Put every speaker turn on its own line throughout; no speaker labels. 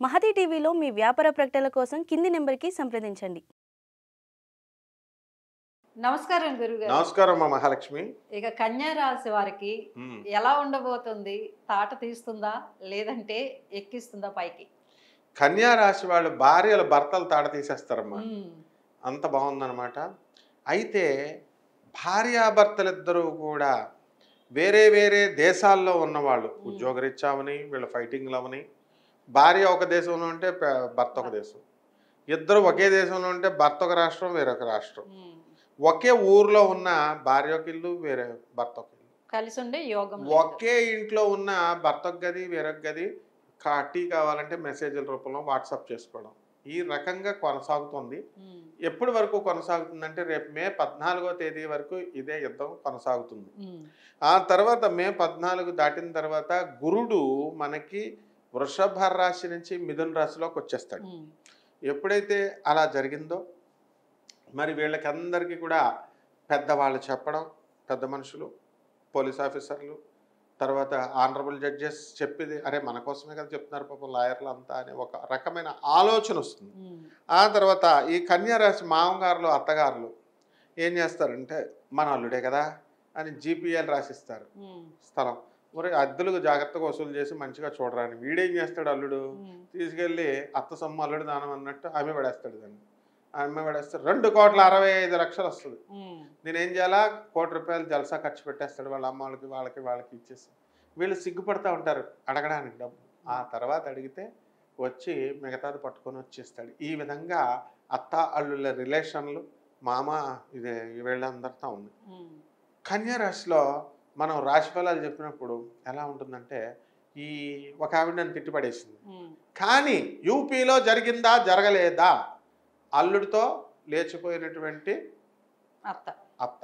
మహతి టీవీలో మీ వ్యాపార ప్రకటనల కోసం కింది నెంబర్కి సంప్రదించండి.
నమస్కారం గురుగారు.
నమస్కారం మా మహాలక్ష్మి.
ఇక కన్యా రాశి వారికి ఎలా ఉండబోతుంది? తాట తీస్తుందా లేదంటే ఎక్కిస్తుందా పైకి?
కన్యా రాశి వాళ్ళు భార్యలు భర్తలు తాడ తీసేస్తారమ్మా. అంత బాగుందన్నమాట. అయితే భార్యాభర్తలిద్దరూ కూడా వేరే వేరే దేశాల్లో ఉన్నవాళ్ళు, ఉద్యోగరీత్యామని వీళ్ళ ఫైటింగ్లు అవని, భార్య ఒక దేశంలో ఉంటే భర్త ఒక దేశం, ఇద్దరు ఒకే దేశంలో ఉంటే భర్త ఒక రాష్ట్రం వేరొక రాష్ట్రం, ఒకే ఊర్లో ఉన్న భార్య ఒక ఇల్లు వేరే భర్త ఒక ఇల్లు,
కలిసి ఉండే యోగం,
ఒకే ఇంట్లో ఉన్న భర్త ఒక గది వేరొక గది, టీ కావాలంటే మెసేజ్ల రూపంలో వాట్సాప్ చేసుకోవడం, ఈ రకంగా కొనసాగుతుంది. ఎప్పటి వరకు కొనసాగుతుందంటే రేపు మే 14వ తేదీ వరకు ఇదే యుద్ధం కొనసాగుతుంది. ఆ తర్వాత మే 14 దాటిన తర్వాత గురుడు మనకి వృషభ రాశి నుంచి మిథున రాశిలోకి వచ్చేస్తాడు. ఎప్పుడైతే అలా జరిగిందో మరి వీళ్ళకి అందరికీ కూడా పెద్దవాళ్ళు చెప్పడం, పెద్ద మనుషులు, పోలీస్ ఆఫీసర్లు, తర్వాత ఆనరబుల్ జడ్జెస్ చెప్పేది అరే మన కోసమే కదా చెప్తున్నారు పాపం లాయర్లు అంతా అనే ఒక రకమైన ఆలోచన వస్తుంది. ఆ తర్వాత ఈ కన్యా రాశి మామగారులు అత్తగారులు ఏం చేస్తారంటే మన అల్లుడే కదా అని జీపీఎల్ రాసిస్తారు స్థలం. మరి అద్దెలకు జాగ్రత్తగా వసూలు చేసి మంచిగా చూడరాని వీడేం చేస్తాడు, అల్లుడు తీసుకెళ్ళి అత్త సొమ్ము అల్లుడు దానం అన్నట్టు ఆమె పడేస్తాడు. దాన్ని ఆమె పడేస్తాడు 2,65,00,000 వస్తుంది. నేనేం చేయాలా, ₹1,00,00,000 జల్సా ఖర్చు పెట్టేస్తాడు వాళ్ళ అమ్మ వాళ్ళకి ఇచ్చేసి. వీళ్ళు సిగ్గుపడతా ఉంటారు అడగడానికి డబ్బు. ఆ తర్వాత అడిగితే వచ్చి మిగతాది పట్టుకొని వచ్చేస్తాడు. ఈ విధంగా అత్త అల్లుళ్ళ రిలేషన్లు మామ ఇదే వీళ్ళందరితో ఉంది. కన్యా రాశిలో మనం రాశి ఫలాలు చెప్పినప్పుడు ఎలా ఉంటుందంటే ఈ ఒక ఆవిడ నన్ను తిట్టిపడేసింది, కానీ యూపీలో జరిగిందా జరగలేదా, అల్లుడితో లేచిపోయినటువంటి అత్త,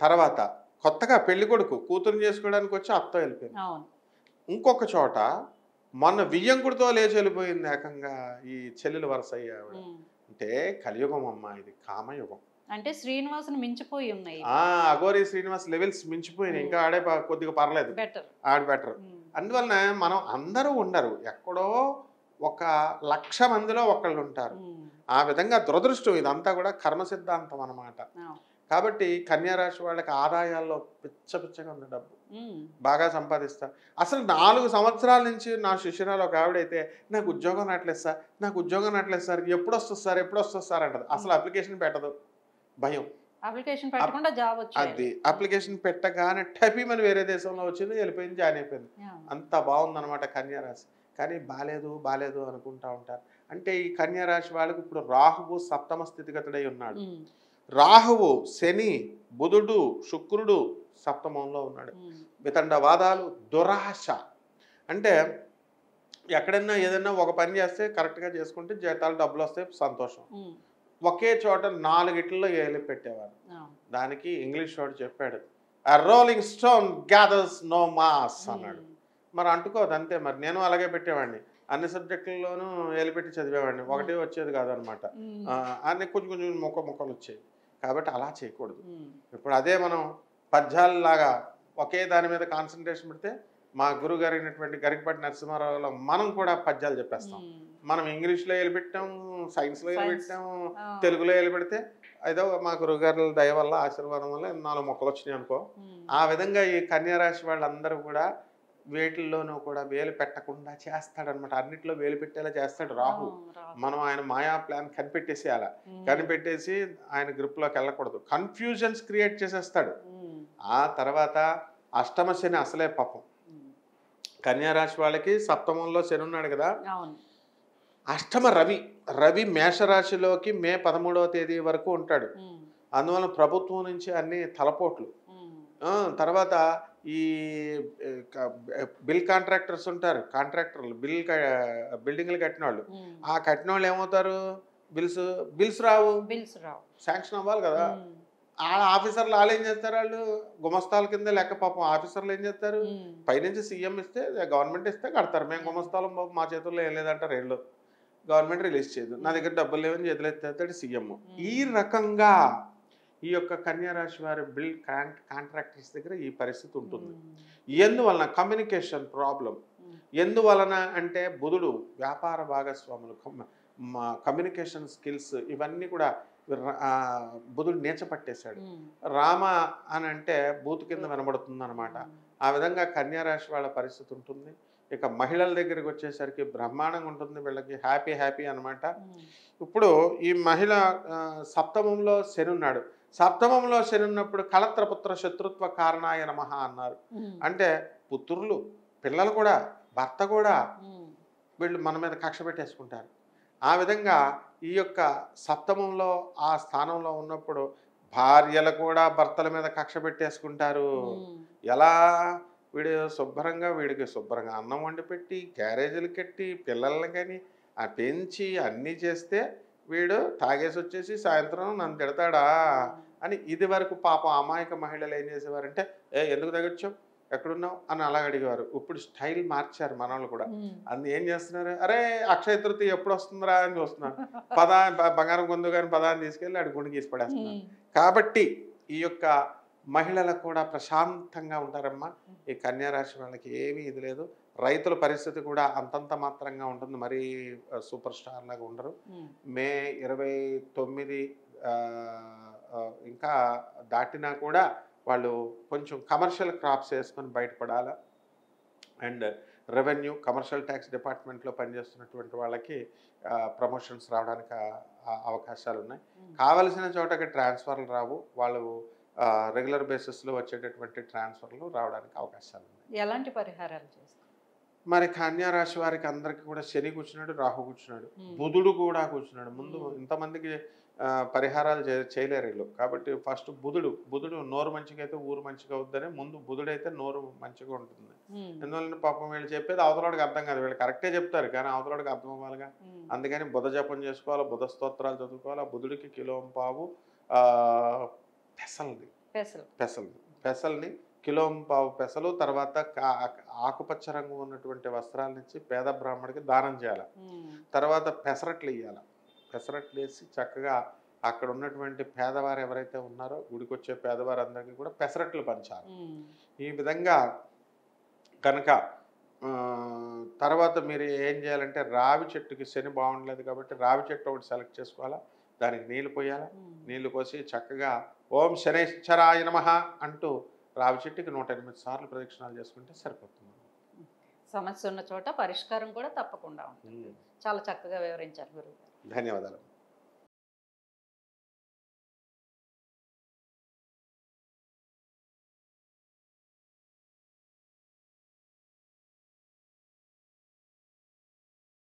తర్వాత కొత్తగా పెళ్లి కొడుకు కూతురు చేసుకోవడానికి వచ్చి అత్త వెళ్ళిపోయింది. ఇంకొక చోట మొన్న వియ్యంకుడితో లేచి వెళ్ళిపోయింది ఏకంగా ఈ చెల్లెలు వరుస ఆవిడ. అంటే కలియుగం అమ్మా, ఇది కామయుగం.
అంటే శ్రీనివాసుని మించిపోయి ఉన్నాయి.
అఘోరి శ్రీనివాస్ లెవెల్స్ మించిపోయినాయి. ఇంకా ఆడే కొద్దిగా పర్లేదు, ఆడ బెటర్. అందువలన మనం అందరూ ఉండరు, ఎక్కడో 1,00,000 మందిలో ఒకళ్ళు ఉంటారు. ఆ విధంగా దురదృష్టం. ఇదంతా కూడా కర్మ సిద్ధాంతం అన్నమాట. కాబట్టి కన్యా రాశి వాళ్ళకి ఆదాయాల్లో పిచ్చగా ఉంది, డబ్బు బాగా సంపాదిస్తారు. అసలు 4 సంవత్సరాల నుంచి నా శిష్యురాలు ఒక ఆవిడైతే నాకు ఉద్యోగం రావట్లేదు సార్, నాకు ఉద్యోగం రావట్లేదు సార్, ఎప్పుడు వస్తుంది సార్ అంటది. అసలు అప్లికేషన్ పెట్టదు, భయం.
అప్లికేషన్ పెట్టకుండా జాబ్ వచ్చింది.
అది అప్లికేషన్ పెట్టగానే టైపీమని వేరే దేశంలో వచ్చింది, వెళ్ళిపోయింది, జాయిన్ అయిపోయింది. అంత బాగుందన్నమాట కన్యా రాశి. కానీ బాలేదు అనుకుంటా ఉంటారు. అంటే ఈ కన్యా రాశి వాళ్ళకి ఇప్పుడు రాహువు సప్తమ స్థితిగతుడై ఉన్నాడు. రాహువు శని బుధుడు శుక్రుడు సప్తమంలో ఉన్నాడు. వితండవాదాలు, దురాశ. అంటే ఎక్కడైనా ఏదైనా ఒక పని చేస్తే కరెక్ట్గా చేసుకుంటే జీతాలు డబ్బులు వస్తాయి, సంతోషం. ఒకే చోట 4 ఇట్లలో ఏలి పెట్టేవారు. దానికి ఇంగ్లీష్ వాడు చెప్పాడు, ఆ rolling stone gathers no moss అన్నాడు. మరి అంటుకోదు అంతే. మరి నేను అలాగే పెట్టేవాడిని, అన్ని సబ్జెక్టుల్లోనూ ఏలిపెట్టి చదివేవాడిని, ఒకటే వచ్చేది కాదనమాట. అన్ని కొంచెం మొక్కలు వచ్చేవి. కాబట్టి అలా చేయకూడదు. ఇప్పుడు అదే మనం పద్యాలలాగా ఒకే దాని మీద కాన్సన్ట్రేషన్ పెడితే మా గురువు గారు అయినటువంటి గరికపాటి నరసింహారావులో మనం కూడా పద్యాలు చెప్పేస్తాం. మనం ఇంగ్లీష్లో ఏలిపెట్టాం, సైన్స్లో ఏలిపెట్టాం, తెలుగులో ఏలిపెడితే ఏదో మా గురువుగారుల దయ వల్ల ఆశీర్వాదం వల్ల 4 మొక్కలు వచ్చినాయి అనుకో. ఆ విధంగా ఈ కన్యా రాశి వాళ్ళందరూ కూడా వేటిల్లోనూ కూడా వేలు పెట్టకుండా చేస్తాడనమాట. అన్నిట్లో వేలు పెట్టేలా చేస్తాడు రాహు. మనం ఆయన మాయా ప్లాన్ కనిపెట్టేసేయాల, కనిపెట్టేసి ఆయన గ్రూప్లోకి వెళ్ళకూడదు, కన్ఫ్యూజన్స్ క్రియేట్ చేసేస్తాడు. ఆ తర్వాత అష్టమ శని అసలే పాపం. కన్యా రాశి వాళ్ళకి సప్తమంలో శని ఉన్నాడు కదా. అష్టమ రవి మేషరాశిలోకి మే 13వ తేదీ వరకు ఉంటాడు. అందువలన ప్రభుత్వం నుంచి అన్ని తలపోట్లు. తర్వాత ఈ బిల్ కాంట్రాక్టర్స్ ఉంటారు, కాంట్రాక్టర్లు బిల్డింగ్లు కట్టిన వాళ్ళు. ఆ కట్టిన వాళ్ళు ఏమవుతారు, బిల్స్ రావు, శాంక్షన్ అవ్వాలి కదా. వాళ్ళ ఆఫీసర్లు వాళ్ళు ఏం చేస్తారు, వాళ్ళు గుమస్తాల కింద లెక్క. పాపం ఆఫీసర్లు ఏం చేస్తారు, పైనుంచి సీఎం ఇస్తే గవర్నమెంట్ ఇస్తే కడతారు. మేము గుమస్తాలం బాబు మా చేతుల్లో ఏం లేదంటారు. వీళ్ళు గవర్నమెంట్ రిలీజ్ చేయదు, నా దగ్గర డబ్బులు లేవని చేతులు ఎత్తేస్తాడు సీఎం. ఈ రకంగా ఈ యొక్క కన్యా రాశి వారి బిల్ కాంట్రాక్టర్స్ దగ్గర ఈ పరిస్థితి ఉంటుంది. ఎందువలన కమ్యూనికేషన్ ప్రాబ్లం. ఎందువలన అంటే బుధుడు వ్యాపార భాగస్వాములు కమ్యూనికేషన్ స్కిల్స్ ఇవన్నీ కూడా బుధుడు నేచపట్టేశాడు. రామ అని అంటే బూతు కింద వినబడుతుంది అనమాట. ఆ విధంగా కన్యా రాశి వాళ్ళ పరిస్థితి ఉంటుంది. ఇక మహిళల దగ్గరికి వచ్చేసరికి బ్రహ్మాండంగా ఉంటుంది, వీళ్ళకి హ్యాపీ హ్యాపీ అనమాట. ఇప్పుడు ఈ మహిళ సప్తమంలో శని ఉన్నాడు. సప్తమంలో శని ఉన్నప్పుడు కళత్రపుత్ర శత్రుత్వ కారణాయ నమః అన్నారు. అంటే పుత్రులు, పిల్లలు కూడా, భర్త కూడా వీళ్ళు మన మీద కక్ష పెట్టేసుకుంటారు. ఆ విధంగా ఈ యొక్క సప్తమంలో ఆ స్థానంలో ఉన్నప్పుడు భార్యలు కూడా భర్తల మీద కక్ష పెట్టేసుకుంటారు. ఎలా? వీడికి శుభ్రంగా అన్నం వండి పెట్టి క్యారేజీలు కట్టి పిల్లల్ని కానీ పెంచి అన్నీ చేస్తే వీడు తాగేసి వచ్చేసి సాయంత్రం నన్ను తిడతాడా అని ఇది వరకు పాపం అమాయక మహిళలు ఏం చేసేవారంటే ఎందుకు తగ్గొచ్చావు, ఎక్కడున్నావు అని అలా అడిగేవారు. ఇప్పుడు స్టైల్ మార్చారు మనవాళ్ళు కూడా. అందు ఏం చేస్తున్నారు, అరే అక్షయ తృతీయ ఎప్పుడు వస్తుందిరా అని చూస్తున్నారు. బంగారం కొందు కానీ పదాన్ని తీసుకెళ్ళి అడి గుండె గీసి పడేస్తున్నారు. కాబట్టి ఈ యొక్క మహిళలకు కూడా ప్రశాంతంగా ఉంటారమ్మా. ఈ కన్యా రాశి వాళ్ళకి ఏమీ ఇది లేదు. రైతుల పరిస్థితి కూడా అంతంత మాత్రంగా ఉంటుంది, మరీ సూపర్ స్టార్ లాగా ఉండరు. మే 29 ఇంకా దాటినా కూడా వాళ్ళు కొంచెం కమర్షియల్ క్రాప్స్ వేసుకొని బయటపడాలి. అండ్ రెవెన్యూ, కమర్షియల్ ట్యాక్స్ డిపార్ట్మెంట్లో పనిచేస్తున్నటువంటి వాళ్ళకి ప్రమోషన్స్ రావడానికి అవకాశాలు ఉన్నాయి. కావలసిన చోటకి ట్రాన్స్ఫర్లు రావు, వాళ్ళు రెగ్యులర్ బేసిస్లో వచ్చేటటువంటి ట్రాన్స్ఫర్లు రావడానికి అవకాశాలు ఉన్నాయి.
ఎలాంటి పరిహారాలు చేస్తారు
మరి కన్యా రాశి వారికి అందరికీ కూడా శని కూర్చున్నాడు, రాహు కూర్చున్నాడు, బుధుడు కూడా కూర్చున్నాడు. ముందు ఇంతమందికి పరిహారాలు చేయలేరు వీళ్ళు. కాబట్టి ఫస్ట్ బుధుడు నోరు మంచిగా అయితే ఊరు మంచిగా అవుతుందని ముందు బుధుడైతే నోరు మంచిగా ఉంటుంది. ఎందువల్ల పాపం వీళ్ళు చెప్పేది అవతలవాడికి అర్థం కాదు, వీళ్ళు కరెక్టే చెప్తారు కానీ అవతలవాడికి అర్థం అవ్వాలిగా. అందుకని బుధ జపం చేసుకోవాలి, బుధ స్తోత్రాలు చదువుకోవాలి. బుధుడికి కిలోంపావు పెసల్ని కిలోంపావు పెసలు, తర్వాత ఆకుపచ్చ రంగు ఉన్నటువంటి వస్త్రాలనిచ్చి పేద బ్రాహ్మడికి దానం చేయాలి. తర్వాత పెసరట్లు ఇవ్వాలి. పెసరట్లు వేసి చక్కగా అక్కడ ఉన్నటువంటి పేదవారు ఎవరైతే ఉన్నారో గుడికి వచ్చే పేదవారందరికీ కూడా పెసరట్లు పంచాలి. ఈ విధంగా కనుక తర్వాత మీరు ఏం చేయాలంటే రావి చెట్టుకి శని బాగుండలేదు కాబట్టి రావి చెట్టు ఒకటి సెలెక్ట్ చేసుకోవాలా, దానికి నీళ్లు పోయాలా. నీళ్లు పోసి చక్కగా ఓం శనైశ్చరాయ నమః అంటూ రావి చెట్టుకి 108 సార్లు ప్రదక్షిణాలు చేసుకుంటే సరిపోతుంది.
సమస్య ఉన్న చోట పరిష్కారం కూడా తప్పకుండా ఉంటుంది. చాలా చక్కగా వివరించారు గురువు గారు.
ధన్యవాదాలు.